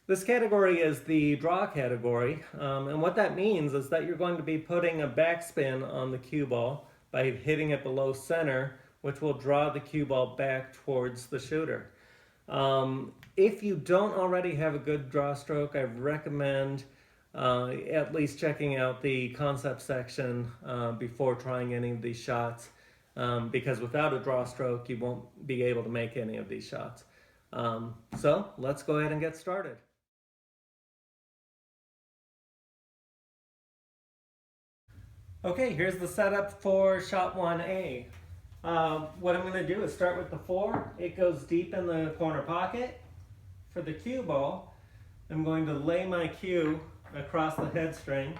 This category is the draw category, and what that means is that you're going to be putting a backspin on the cue ball by hitting it below center, which will draw the cue ball back towards the shooter. If you don't already have a good draw stroke, I recommend at least checking out the concept section before trying any of these shots, because without a draw stroke, you won't be able to make any of these shots. So let's go ahead and get started. Okay, here's the setup for shot 1A. What I'm going to do is start with the 4. It goes deep in the corner pocket. For the cue ball, I'm going to lay my cue across the head string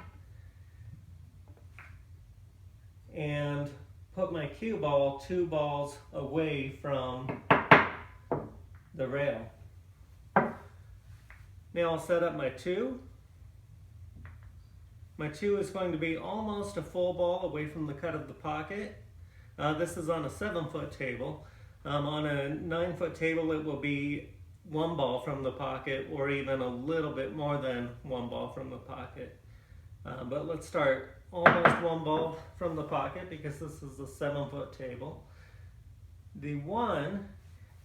and put my cue ball 2 balls away from the rail. Now I'll set up my 2. My 2 is going to be almost a full ball away from the cut of the pocket. This is on a 7-foot table. On a 9-foot table it will be 1 ball from the pocket, or even a little bit more than 1 ball from the pocket. But let's start almost 1 ball from the pocket because this is a 7-foot table. The 1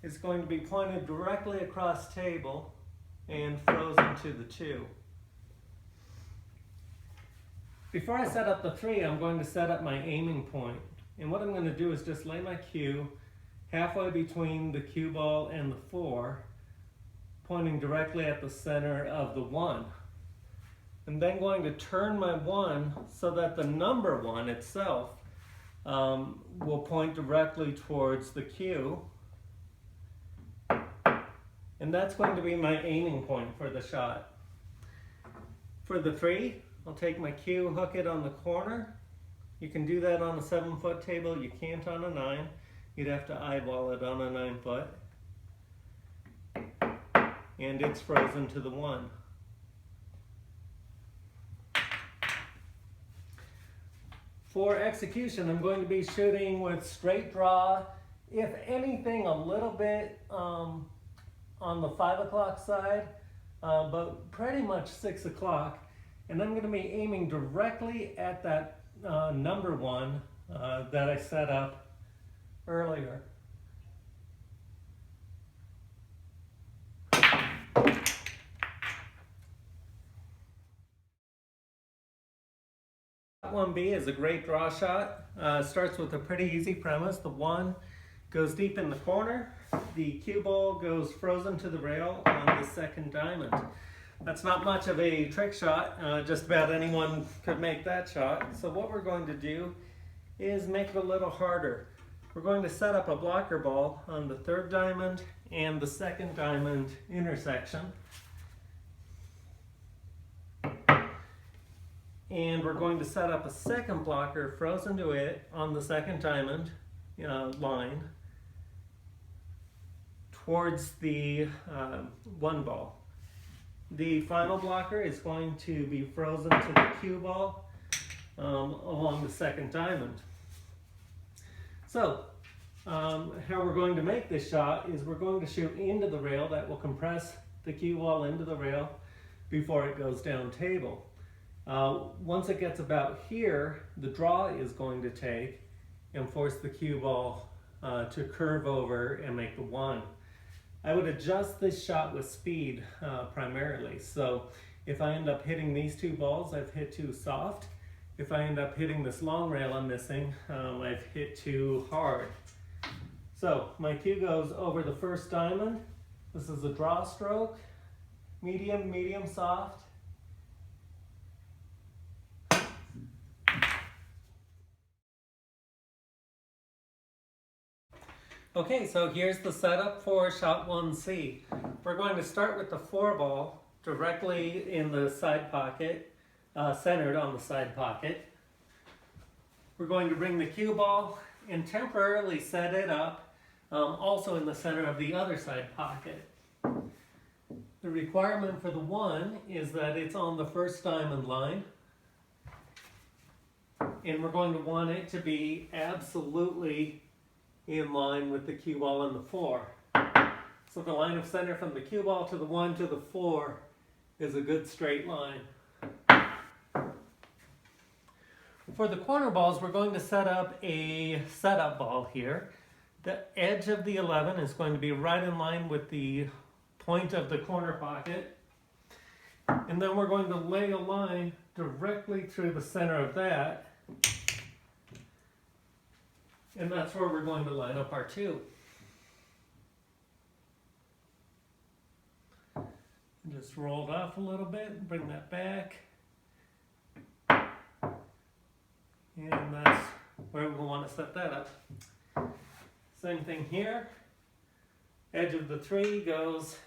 is going to be pointed directly across table and frozen to the 2. Before I set up the 3, I'm going to set up my aiming point. And what I'm going to do is just lay my cue halfway between the cue ball and the 4, pointing directly at the center of the 1. I'm then going to turn my 1 so that the number 1 itself will point directly towards the cue. And that's going to be my aiming point for the shot. For the 3, I'll take my cue, hook it on the corner. You can do that on a 7-foot table. You can't on a 9. You'd have to eyeball it on a 9-foot. And it's frozen to the 1. For execution, I'm going to be shooting with straight draw, if anything a little bit on the 5 o'clock side, but pretty much 6 o'clock. And I'm going to be aiming directly at that number 1 that I set up earlier. Shot 1B is a great draw shot. Starts with a pretty easy premise. The 1 goes deep in the corner. The cue ball goes frozen to the rail on the 2nd diamond. That's not much of a trick shot. Just about anyone could make that shot. So what we're going to do is make it a little harder. We're going to set up a blocker ball on the 3rd diamond and the 2nd diamond intersection. And we're going to set up a 2nd blocker frozen to it on the 2nd diamond line towards the 1 ball. The final blocker is going to be frozen to the cue ball along the 2nd diamond. So, how we're going to make this shot is we're going to shoot into the rail. That will compress the cue ball into the rail before it goes down table. Once it gets about here, the draw is going to take and force the cue ball to curve over and make the 1. I would adjust this shot with speed primarily. So if I end up hitting these 2 balls, I've hit too soft. If I end up hitting this long rail I'm missing, I've hit too hard. So my cue goes over the 1st diamond. This is a draw stroke, medium, medium, soft. Okay, so here's the setup for shot 1C. We're going to start with the 4 ball directly in the side pocket, centered on the side pocket. We're going to bring the cue ball and temporarily set it up also in the center of the other side pocket. The requirement for the 1 is that it's on the 1st diamond line. And we're going to want it to be absolutely in line with the cue ball and the 4. So the line of center from the cue ball to the 1 to the 4 is a good straight line. For the corner balls, we're going to set up a setup ball here. The edge of the 11 is going to be right in line with the point of the corner pocket. And then we're going to lay a line directly through the center of that. And that's where we're going to line up our 2. Just roll it off a little bit and bring that back. And that's where we want to set that up. Same thing here. Edge of the 3 goes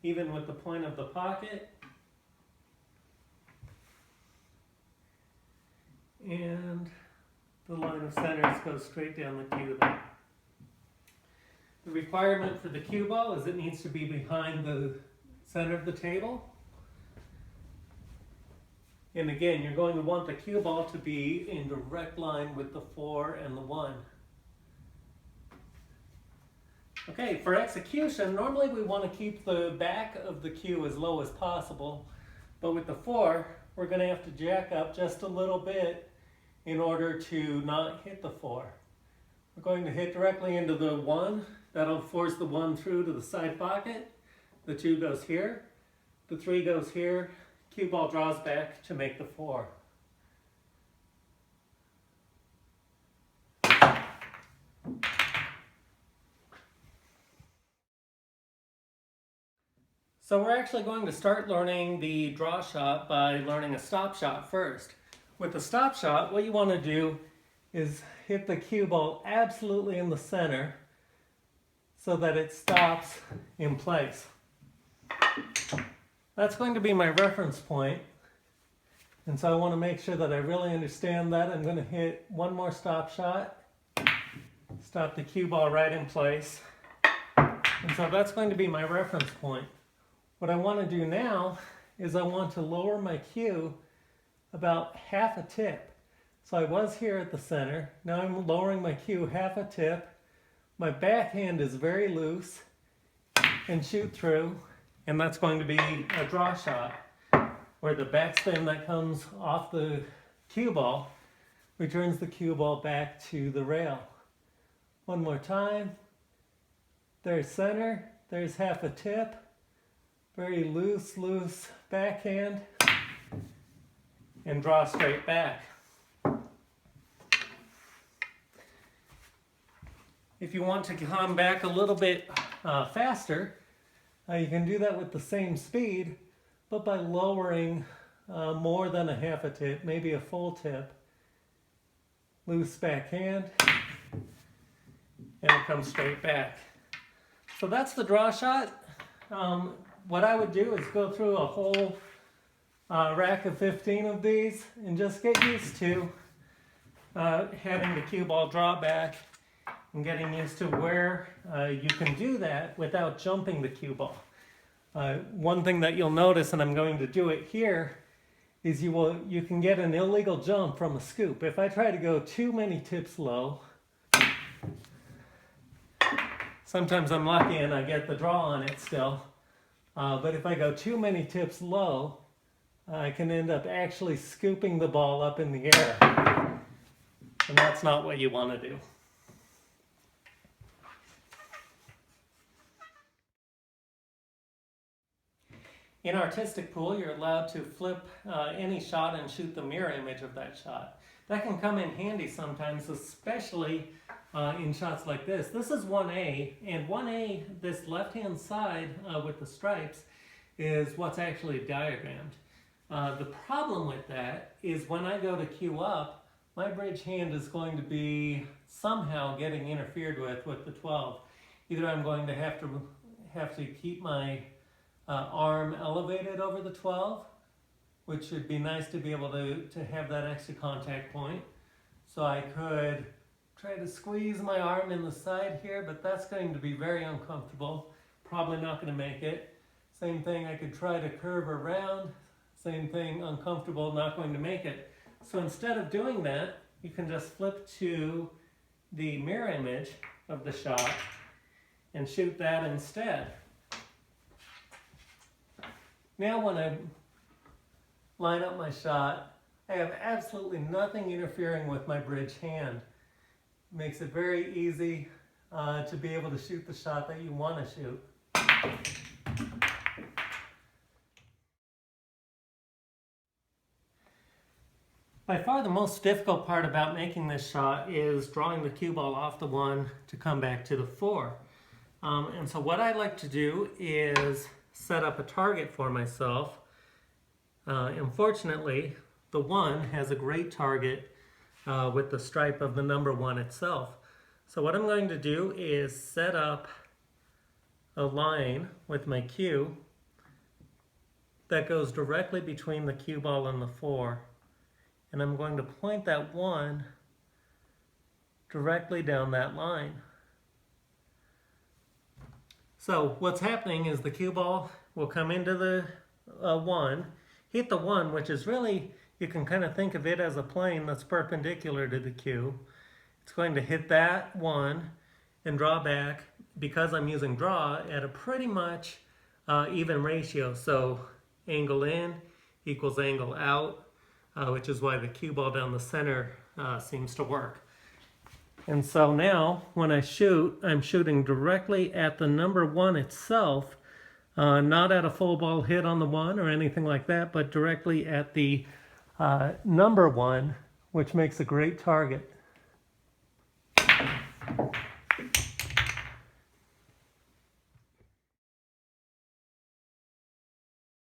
even with the point of the pocket. And the line of centers goes straight down the cue there. The requirement for the cue ball is it needs to be behind the center of the table. And again, you're going to want the cue ball to be in direct line with the 4 and the 1. Okay, for execution, normally we want to keep the back of the cue as low as possible, but with the 4, we're going to have to jack up just a little bit in order to not hit the 4. We're going to hit directly into the 1. That'll force the 1 through to the side pocket. The 2 goes here. The 3 goes here. Cue ball draws back to make the 4. So we're actually going to start learning the draw shot by learning a stop shot first. With the stop shot, what you want to do is hit the cue ball absolutely in the center so that it stops in place. That's going to be my reference point. And so I want to make sure that I really understand that. I'm going to hit one more stop shot, stop the cue ball right in place. And so that's going to be my reference point. What I want to do now is I want to lower my cue about half a tip. So I was here at the center. Now I'm lowering my cue half a tip. My backhand is very loose and shoot through. And that's going to be a draw shot where the backspin that comes off the cue ball returns the cue ball back to the rail. One more time. There's center. There's half a tip. Very loose backhand. And draw straight back. If you want to come back a little bit faster, you can do that with the same speed, but by lowering more than a half a tip, maybe a full tip. Loose backhand, and it comes straight back. So that's the draw shot. What I would do is go through a whole rack of 15 of these and just get used to having the cue ball draw back and getting used to where you can do that without jumping the cue ball. One thing that you'll notice, and I'm going to do it here, is you can get an illegal jump from a scoop. If I try to go too many tips low, sometimes I'm lucky and I get the draw on it still. But if I go too many tips low, I can end up actually scooping the ball up in the air. And that's not what you want to do. In artistic pool, you're allowed to flip any shot and shoot the mirror image of that shot. That can come in handy sometimes, especially in shots like this. This is 1A, and 1A, this left-hand side with the stripes, is what's actually diagrammed. The problem with that is when I go to cue up, my bridge hand is going to be somehow getting interfered with the 12. Either I'm going to have to keep my arm elevated over the 12, which would be nice to be able to have that extra contact point. So I could try to squeeze my arm in the side here, but that's going to be very uncomfortable. Probably not going to make it. Same thing, I could try to curve around. Same thing, uncomfortable, not going to make it. So instead of doing that, you can just flip to the mirror image of the shot and shoot that instead. Now when I line up my shot, I have absolutely nothing interfering with my bridge hand. Makes it very easy to be able to shoot the shot that you want to shoot. By far the most difficult part about making this shot is drawing the cue ball off the 1 to come back to the 4. And so what I like to do is set up a target for myself. Unfortunately, the 1 has a great target with the stripe of the number 1 itself. So what I'm going to do is set up a line with my cue that goes directly between the cue ball and the 4. And I'm going to point that 1 directly down that line. So what's happening is the cue ball will come into the 1, hit the 1, which is really, you can kind of think of it as a plane that's perpendicular to the cue. It's going to hit that 1 and draw back, because I'm using draw, at a pretty much even ratio. So angle in equals angle out, which is why the cue ball down the center seems to work. And so now when I shoot, I'm shooting directly at the number 1 itself, not at a full ball hit on the 1 or anything like that, but directly at the number 1, which makes a great target.